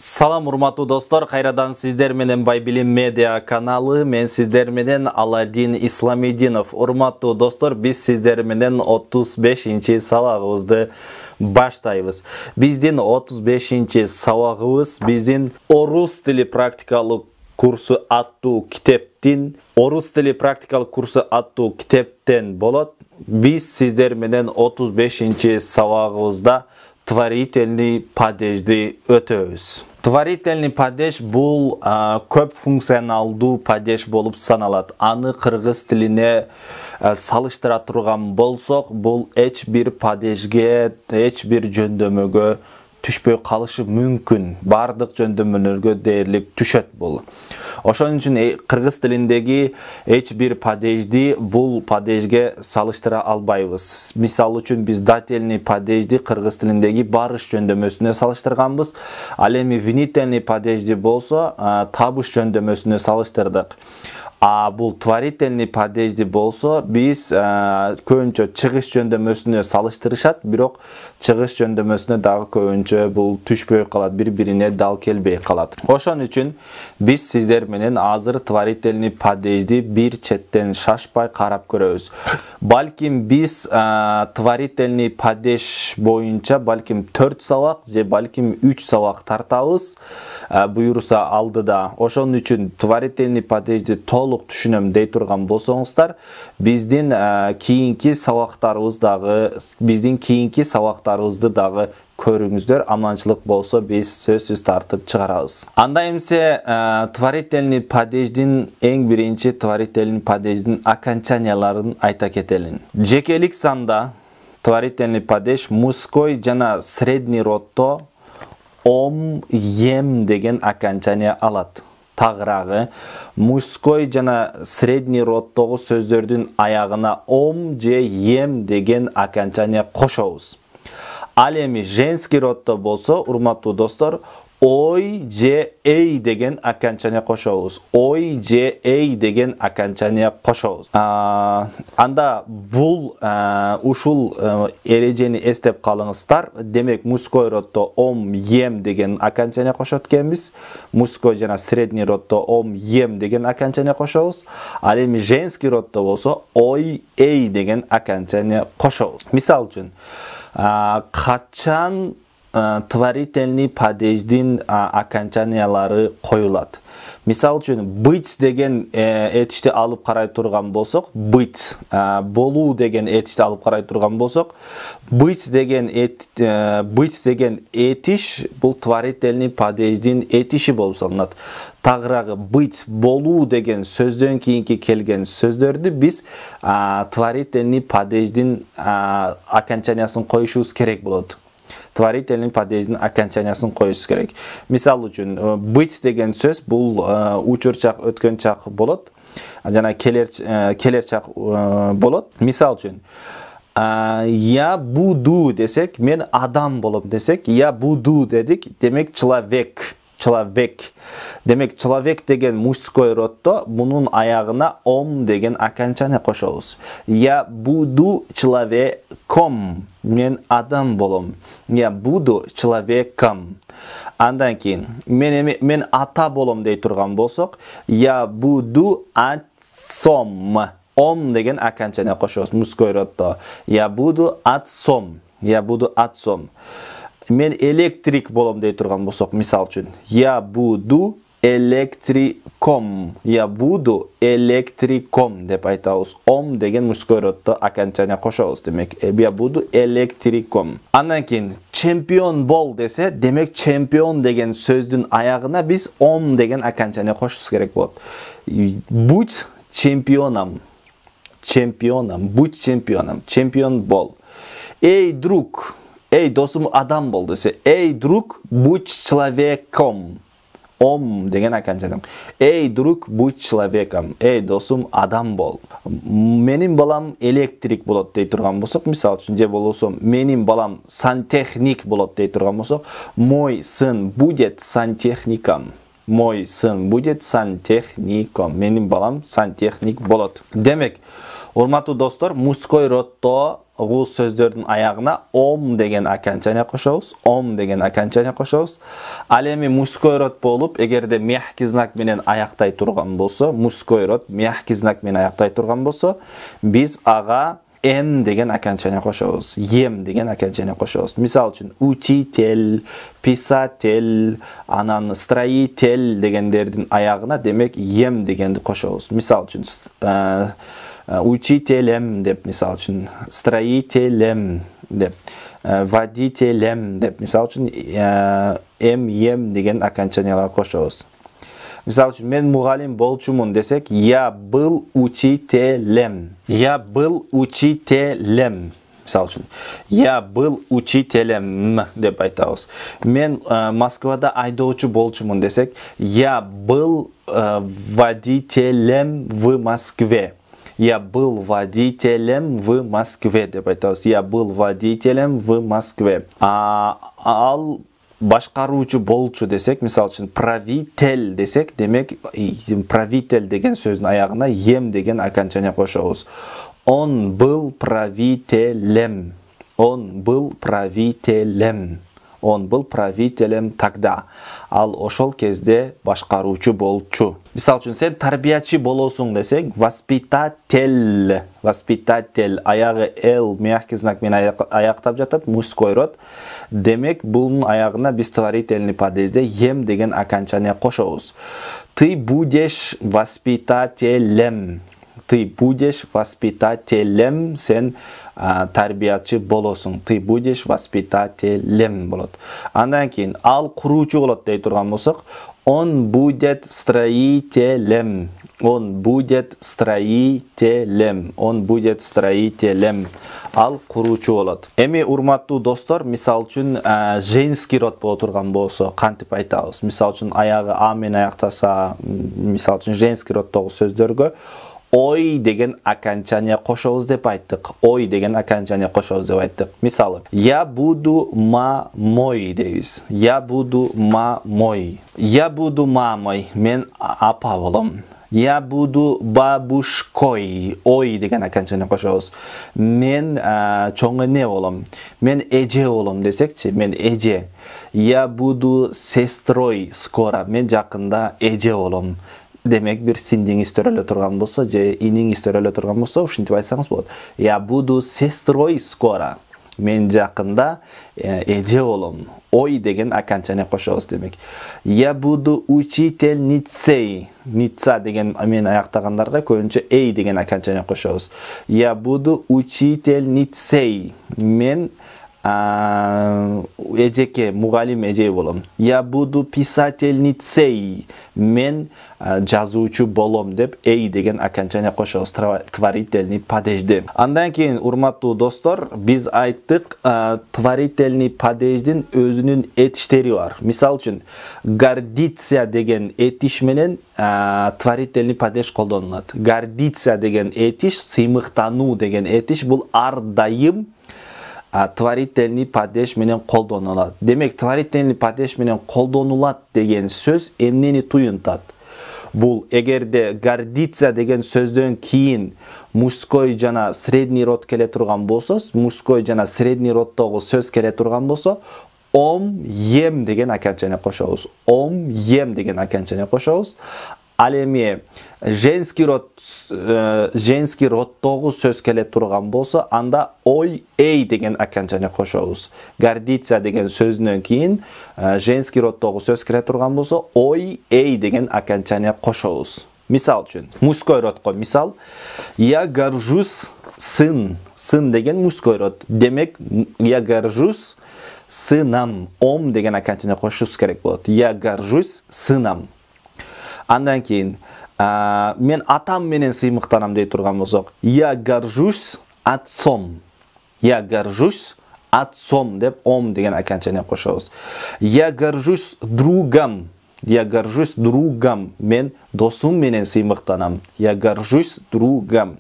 Салам урматтуу достор, кайрадан сиздер менен Байбилим медиа каналы, мен сиздер менен Аладдин Исламидинов. Урматтуу достор, биз сиздер менен 35-чи сабагыбызды баштайбыз. Биздин 35-чи сабагыбыз биздин орус тили практикалык курсу аттуу китептин болот. Биз сиздер менен 35-чи сабагыбызда творительный падежди өтөбүз. Творительный падеж бул көп функционалдуу падеж болуп саналат. Аны кыргыз тилине салыштыра турган болсок, бул эч бир падежге, эч бир жөндөмөгө түшпөй калышы мүмкүн. Бардык жөндөмөлөргө дээрлик түшөт бул. Ошон үчүн кыргыз тилиндеги эч бир падежди бул падежге салыштыра албайбыз. Мисал үчүн биз дательный падежди кыргыз тилиндеги барыш жөндөмөсүнө салыштырганбыз. Ал эми винительный падежди болсо табыш жөндөмөсүнө салыштырдык. Бул творительный падежди болсо биз көбүнчө чыгыш жөндөмөсүнө салыштырышат, бирок чыгыш жөндөмөсүнө дагы көбүнчө бул түшпөй калат, бири-бирине дал келбей калат. Ошон үчүн биз сиздер менен азыр творительный падежди бир четтен шашпай карап көрөбүз. Балким биз творительный падеж боюнча балким 4 сабак же балким 3 сабак тартабыз, буюрса алдыда. Ошон үчүн творительный падежди толук түшүнөм дей турган болсоңуздар, биздин кийинки сабактарыбызды дагы көрүңүздөр. Аманчылык болсо биз сөзсүз тартып чыгарабыз. Анда эмсе творительный падеждин эң биринчи творительный падеждин окончанияларын айта кетелин. Жекелик санда творительный падеж мужской жана средний роддо ом, ем деген окончания алат. Тагырагы мужской жана средний роддогу сөздөрдүн аягына ом же ем деген окончания кошобуз. Ал эми женский роддо болсо, урматтуу достор, ой же эй деген окончания кошобуз. Ой же эй деген окончания кошобуз. Анда бул ушул эрежени эстеп калыңыздар. Демек мужской роддо ом, ем деген окончания кошот экенбиз. Мужской жана средний роддо ом, ем деген окончания кошобуз. Ал эми женский роддо болсо ой, эй деген окончания кошобуз. Мисал үчүн, качан творительный падеждин окончаниялары коюлат. Мисал үчүн, быть деген этишти алып карай турган болсок, быть, болуу деген этишти алып карай турган болсок, быть деген этиш бул творительный падеждин этиши болуп саналат. Тагырагы быть, болуу деген сөздөн кийинки келген сөздөрдү биз творительный падеждин окончаниясын коюшубуз керек болот. Творительный падеждин окончаниясын коюш керек. Мисал үчүн, быть деген сөз бул учур чак, өткөн чак болот, жана келер чак болот. Мисал үчүн, я буду десек, мен адам болом десек, я буду дедик, демек человек. Демек человек деген мужской роддо, мунун аягына ом деген окончания кошобуз. Я буду человеком, мен адам болом. Я буду человеком. Андан кийин мен ата болом дей турган болсок, я буду отцом. Ом деген окончания кошобуз мужской роддо. Я буду отцом. Мен электрик болом дей турган болсок, мисал үчүн, я буду электриком. Я буду электриком деп айтабыз. Ом деген мужской роддо окончания кошобуз. Демек, я буду электриком. Андан кийин чемпион бол десе, демек чемпион деген сөздүн аягына биз ом деген окончания кошубуз керек болот. Будь чемпионом. Будь чемпионом. Чемпион бол. Эй, друг, эй, досум адам бол десе, эй, друг, будь человеком. Ом деген окончания. Эй, друг, будь человеком. Эй, досум адам бол. Менин балам электрик болот дей турган болсок, мисал үчүн, же болсо менин балам сантехник болот дей турган болсок, мой сын будет сантехником. Мой сын будет сантехником. Менин балам сантехник болот. Демек, Урматтуу достор, мужской родто бұл сөздердің аяғына ом деген окончание қошабыз. Ом деген окончание қошабыз. Ал эми мужской род болып, эгерде мягкий знак менен аяқтай турган болсо, мужской род мягкий знак менен аяқтай турган болсо, биз ага ем деген окончание қошабыз. Ем деген окончание қошабыз. Мисал үчүн учитель, писатель, анан строитель дегендердин аяғына демек ем дегенди қошабыз. Мисал үчүн учителем деп, мисал үчүн строителем деп, водителем деп, мисал үчүн ем деген окончаниялар кошобуз. Мисал үчүн мен мугалим болчумун десек, я был учителем. Я был учителем. Мисал үчүн я был учителем деп айтабыз. Мен Москвада айдоочу болчумун десек, я был водителем в Москве. Я был водителем в Москве деп айтабыз. Я был водителем в Москве. Ал башкаруучу болчу десек, мисал үчүн правитель десек, демек правитель деген сөздүн аягына ем деген окончание кошобуз. Он был правителем. Он был правителем. Он был правителем тогда. Ал ошол кезде башкаруучу болчу. Мисал үчүн сен тарбиячы болосуң десең, воспитатель. Воспитатель аягы л мягкий знак менен аяктап жатат, мужской род. Демек бунун аягына биз творительный падежде ем деген окончание кошобуз. Ты будешь воспитателем. Ты будешь воспитателем, сен тарбиячы болосуң. Ты будешь воспитателем болот. Андан кийин ал куруучу болот дей турган болсок, он будет строителем. Он будет строителем. Он будет строителем. Ал куруучу болот. Эми урматтуу достор, мисал үчүн женский род боло турган болсо кантип айтабыз? Мисал үчүн аягы а менен аяктаса, мисал үчүн женский роддогу сөздөргө ой деген окончание кошобуз деп айттык. Ой деген окончание кошобуз деп айттык. Мисалы, я буду мамой дейбиз. Я буду мамой. Я буду мамой. Мен апа болом. Я буду бабушкой. Ой деген окончание кошобуз. Мен чоң эне болом. Мен эже болом десекчи, мен эже. Я буду сестрой скоро. Мен жакында эже болом. Демек бир сиңдиңиз төрөлө турган болсо, же иниңиз төрөлө турган болсо, ушинтип айтсаңыз болот. Я буду сестрой скоро. Мен жакында эже болом. Ой деген окончание кошобуз демек. Я буду учительницей. Ница деген мен аяктагандарга көбүнчө эй деген окончание кошобуз. Я буду учительницей. Мен эжеке мугалим эже болом. Я буду писательницей. Мен жазуучу болом деп эй деген окончание кошобуз творительный падежде. Андан кийин урматтуу достор, биз айттык, творительный падеждин өзүнүн этиштери бар. Мисал үчүн гордиться деген этиш менен творительный падеж колдонулат. Гордиться деген этиш, сыймыктануу деген этиш бул ар дайым творительный падеж менен колдонулат. Демек творительный падеж менен колдонулат деген сөз эмнени туюнтат? Бул эгерде гордиться деген сөздөн кийин мужской жана средний род келе турган болсо, мужской жана средний роддогу сөз келе турган болсо, ом ем деген окончание кошобуз. Ом ем деген окончание кошобуз. Ал эми женский роддогу сөз келе турган болсо, анда ой эй деген окончание кошобуз. Гордиться деген сөзүнөн кийин женский роддогу сөз келе турган болсо, ой эй деген окончание кошобуз. Мисал үчүн, мужской родко мисал, я горжусь сын. Сын деген мужской род. Демек, я горжусь сыном. Ом деген окончание кошубуз керек болот. Я горжусь сыном. Андан кийин мен атам менен сыймыктанам дей турган болсок, я горжусь отцом. Я горжусь отцом деп ом деген окончание кошобуз. Я горжусь другом. Я горжусь другом. Мен досум менен сыймыктанам. Я горжусь другом.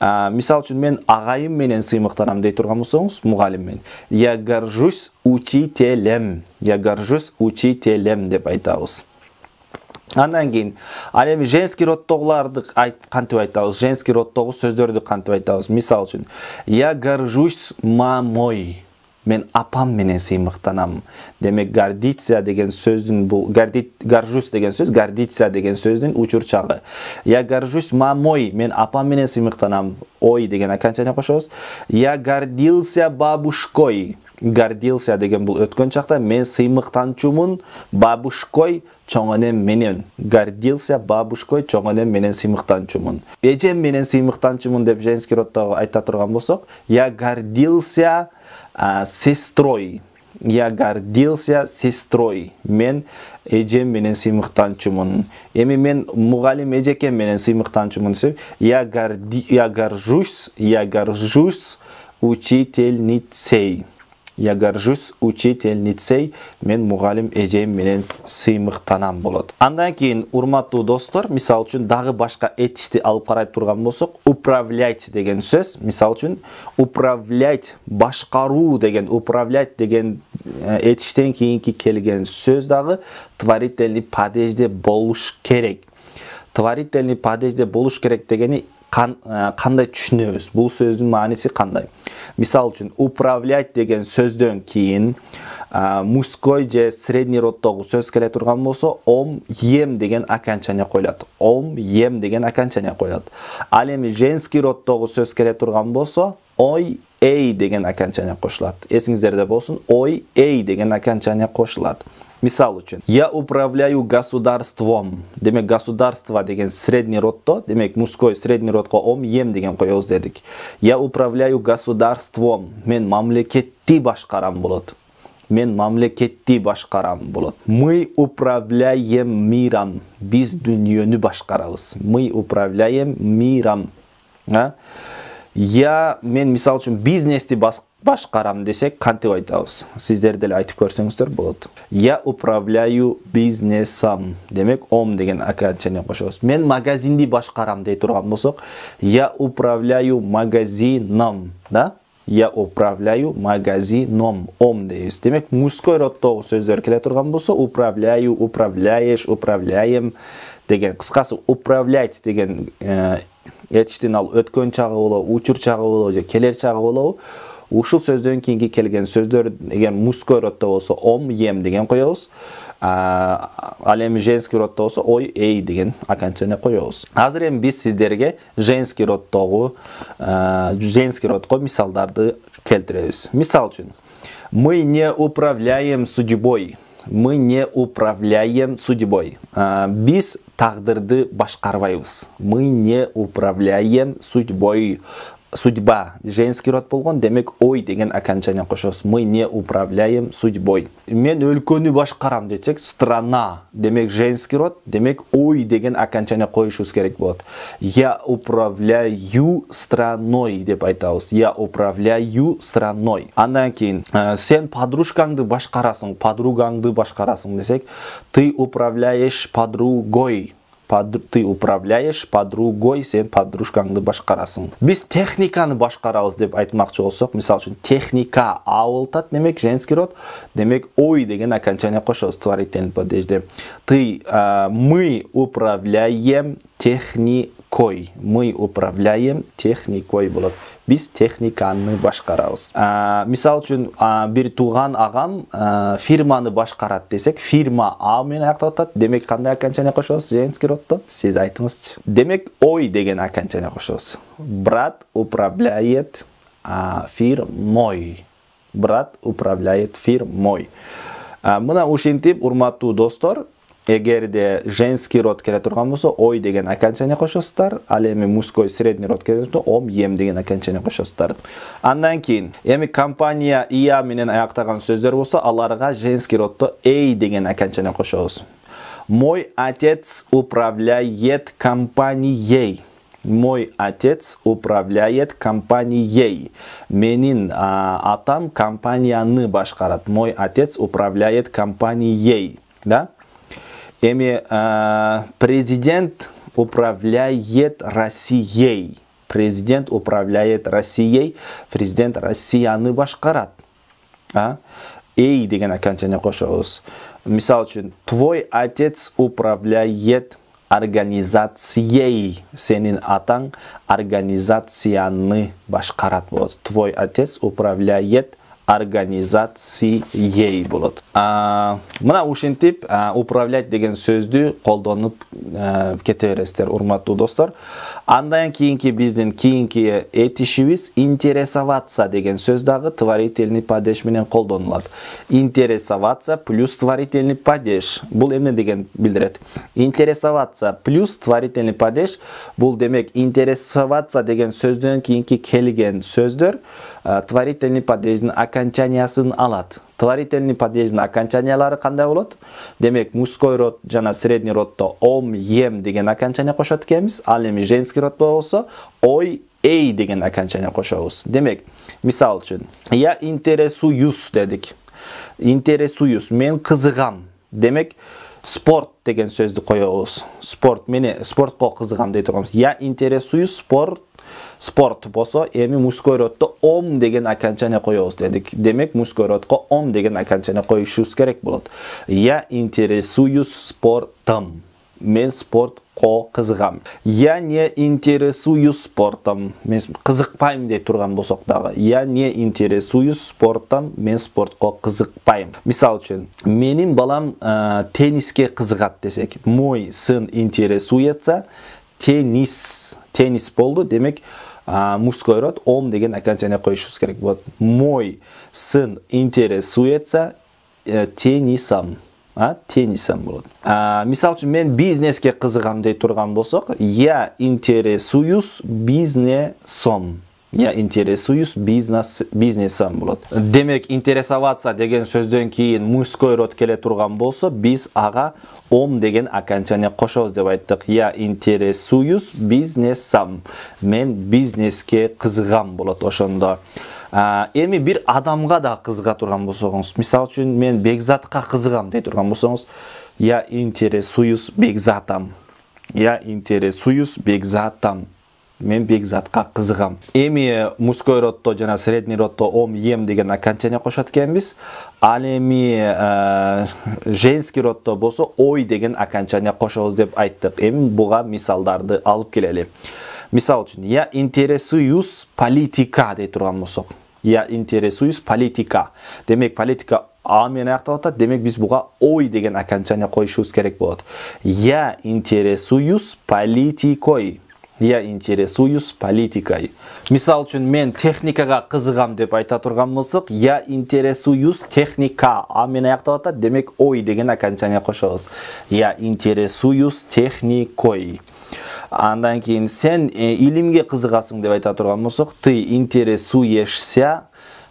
Мисал үчүн мен агайым менен сыймыктанам дей турган болсоңуз, мугалим менен. Я горжусь учителем. Я горжусь учителем деп айтабыз. Андан кейін ал эми женский родтогуларды кантип айтабыз? Женский родтогу сөздөрдү кантип айтабыз? Мисал үчүн, я горжусь мамой. Мен апам менен сыймыктанам. Демек гордиться деген сөздүн горжусь деген сөз, гордиться деген сөздүн учурчагы. Я горжусь мамой. Мен апам менен сыймыктанам. Ой деген окончание кошобуз. Я гордился бабушкой. Гордился деген бул өткөн чакта, мен сыймыктанчумун бабушкой чоңонем менен. Гордился бабушкой чоңонем менен сыймыктанчумун. Эжем менен сыймыктанчумун деп женский роддогу айта турган болсок, я гордился сестрой. Я гордился сестрой. Мен эжем менен сыймыктанчумун. Эми мен мугалим эжекем менен сыймыктанчумун десем, я горжусь учительницей. Я горжусь учительницей. Мен мугалим эжем менен сыймыктанам болот. Андан кийин, урматтуу достор, мисал үчүн дагы башка этишти алып карай турган болсок, управлять деген сөз, мисал үчүн управлять, башкаруу деген, управлять деген этиштен кийинки келген сөз дагы творительный падежде болуш керек. Творительный падежде болуш керек дегени кандай түшүнөбүз? Бул сөздүн мааниси кандай? Мисал үчүн, управлять деген сөздөн кийин мужской же средний роддогу сөз келе турган болсо, ом, ем деген окончание коюлат. Ом, ем деген окончание коюлат. Ал эми женский роддогу сөз келе турган болсо, ой, эй деген окончание кошулат. Эсиңиздерде болсун, ой, эй деген окончание кошулат. Мисал үчүн, я управляю государством. Демек государство деген средний роддо, демек мужской средний родго ом, ем деген коебуз дедик. Я управляю государством. Мен мамлекетти башкарам болот. Мен мамлекетти башкарам болот. Мы управляем миром. Биз дүйнөнү башкарабыз. Мы управляем миром. Мен мисал үчүн бизнести башкарам десек, кантип айтабыз? Сиздер деле айтып көрсөңүздөр болот. Я управляю бизнесом. Демек, ом деген окончание кошобуз. Мен магазинди башкарам дей турган болсок, я управляю магазином, да? Я управляю магазином. Ом дейбиз. Демек, мужской роддогу сөздөр келе турган болсо, управляю, управляешь, управляем деген. Кыскасы, управлять деген этиштин ал өткөн чагы болобу, учур чагы болобу же келер чагы болобу. Ушул сөздөн кийинки келген сөздөр эгер мужской роддо болсо, ом, ем деген коебуз. Ал эми женский роддо болсо, ой, эй деген окончание коебуз. Азыр эми биз сиздерге женский роддогу мисалдарды келтиребиз. Мисал үчүн, мы не управляем судьбой. Мы не управляем судьбой. Биз тагдырды башкарбайбыз. Мы не управляем судьбой. Судьба женский род болгон, демек ой деген окончание кошобуз. Мы не управляем судьбой. Мен өлкөнү башкарам десек, страна, демек женский род, демек ой деген окончание коюшубуз керек болот. Я управляю страной деп айтабыз. Я управляю страной. Андан кийин, сен подружкаңды башкарасың, подругаңды башкарасың десек, ты управляешь подругой. Ты управляешь подругой, сен подружкаңды башкарасың. Биз техниканы башкарабыз деп айтмакчы болсок, мисал үчүн техника а болот, демек женский род, демек ой деген окончание кошобуз творительный падежде. Мы управляем техникой. Мы управляем техникой болот. Биз техниканы башкарабыз. Мисал үчүн, бир тууган агам фирманы башкарат десек, фирма а менен аяктап атат. Демек кандай окончание кошобуз женский роддо? Сиз айтыңызчы. Демек ой деген окончание кошобуз. Брат управляет фирмой. Брат управляет фирмой. Мына ушинтип, урматтуу достор, эгерде женский род келе турган болсо, ой деген окончание кошосуздар, ал эми мужской средний род келе турган болсо, ом, ем деген окончание кошосуздар. Андан кийин, эми компания ия менен аяктаган сөздөр болсо, аларга женский роддо эй деген окончание кошобуз. Мой отец управляет компанией. Мой отец управляет компанией. Менин атам компанияны башкарат. Мой отец управляет компанией. Да? Эми президент управляет Россией. Президент управляет Россией. Президент Россияны башкарат. эй деген окончание кошобуз. Мисал үчүн, твой отец управляет организацией. Сенин атаң организацияны башкарат болот. Твой отец управляет организацией болот. Мына ушинтип управлять деген сөздү колдонуп кете бересиздер, урматтуу достор. Андан кийинки биздин кийинки этишибиз интересоваться деген сөз дагы творительный падеж менен колдонулат. Интересоваться плюс творительный падеж. Бул эмне деген билдирет? Интересоваться плюс творительный падеж бул демек интересоваться деген сөздөн кийинки келген сөздөр творительный падеждин окончаниясын алат. Творительный падеждин окончаниялары кандай болот? Демек мужской род жана средний роддо ом, ем деген окончания кошот экенбиз. Ал эми женский роддо болсо ой, эй деген окончания кошобуз. Демек, мисал үчүн, я интересуюсь дедик. Интересуюсь, мен кызыгам. Демек, спорт деген сөздү коебуз. Спортко кызыгам дей турганбыз. Я интересуюсь спорт болсо эми мужской роддо ом деген окончание коебуз дедик. Демек мужской родко ом деген окончание коюшубуз керек болот. Я интересуюсь спортом. Мен спортко кызыгам. Я не интересуюсь спортом. Мен кызыкпайм дей турган болсок дагы. Я не интересуюсь спортом. Мен спортко кызыкпайм. Мисал үчүн, менин балам тенниске кызыгат десек. Мой сын интересуется теннис болду. Демек мужской род ом деген окончание коюшубуз керек болот. Мой сын интересуется теннисом. Теннисом болот. Мисал үчүн, мен бизнеске кызыгам дей турган болсок, я интересуюсь бизнесом. Я интересуюсь бизнесом болот. Демек, интересоваться деген сөздөн кийин мужской род келе турган болсо, биз ага ом деген окончание кошобуз деп айттык. Я интересуюсь бизнесом. Мен бизнеске кызыгам болот ошондо. Эми бир адамга да кызыга турган болсоңуз, мисал үчүн, мен Бекзатка кызыгам дей турган болсоңуз, я интересуюсь Бекзатом. Я интересуюсь Бекзатом. Мен Бекзатка кызыгам. Эми мужской роддо жана средний роддо ом, ем деген окончание кошот экенбиз. Ал эми женский роддо болсо ой деген окончание кошобуз деп айттык. Эми буга мисалдарды алып келели. Мисал үчүн, я интересуюсь политика дей турган болсок. Я интересуюсь политика. Демек, политика а менен аяктап атат. Демек, биз буга ой деген окончание коюшубуз керек болот. Я интересуюсь политикой. Я интересуюсь политикой. Мисал үчүн, мен техникага кызыгам деп айта турган болсок, я интересуюсь техника. А менен аяктап атат. Демек, ой деген окончание кошобуз. Я интересуюсь техникой. Андан кийин, сен илимге кызыгасың деп айта турган болсок, ты интересуешься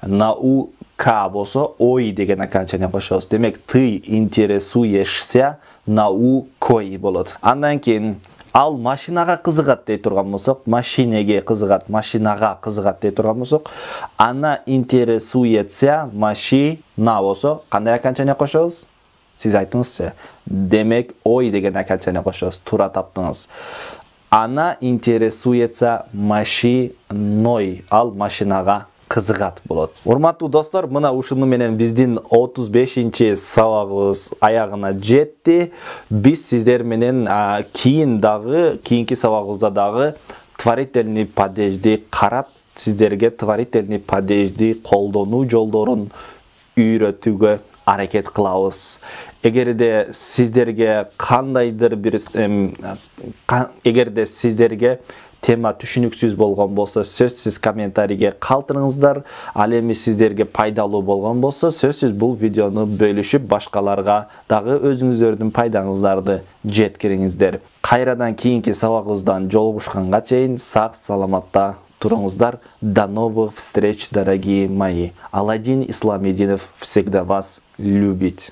наука болсо, ой деген окончание кошобуз. Демек, ты интересуешься наукой болот. Андан кийин, ал машинага кызыгат дей турган болсок, машинеге кызыгат, машинага кызыгат дей турган болсок, она интересуется машина болсо, кандай окончание кошобуз? Сиз айтыңызчы. Демек, ой деген окончание кошобуз. Туура таптыңыз. Она интересуется машиной. Ал машинага кызыгат болот. Урматтуу достор, мына ушуну менен биздин 35-чи сабагыбыз аягына жетти. Биз сиздер менен кийинки сабагыбызда дагы творительный падежди карап, сиздерге творительный падежди колдонуу жолдорун үйрөтүүгө аракет кылабыз. Эгерде сиздерге кандайдыр бир сиздерге тема түшүнүксүз болгон болсо, сөзсүз комментарийге калтырыңыздар. Ал эми сиздерге пайдалуу болгон болсо, сөзсүз бул видеону бөлүшүп, башкаларга дагы өзүңүздөрдүн пайдаңыздарды жеткириңиздер. Кайрадан кийинки сабагыбыздан жолугушканга чейин сак саламатта туруңуздар. До новых встреч, дорогие мои. Аладдин Исламиддинов всегда вас любит.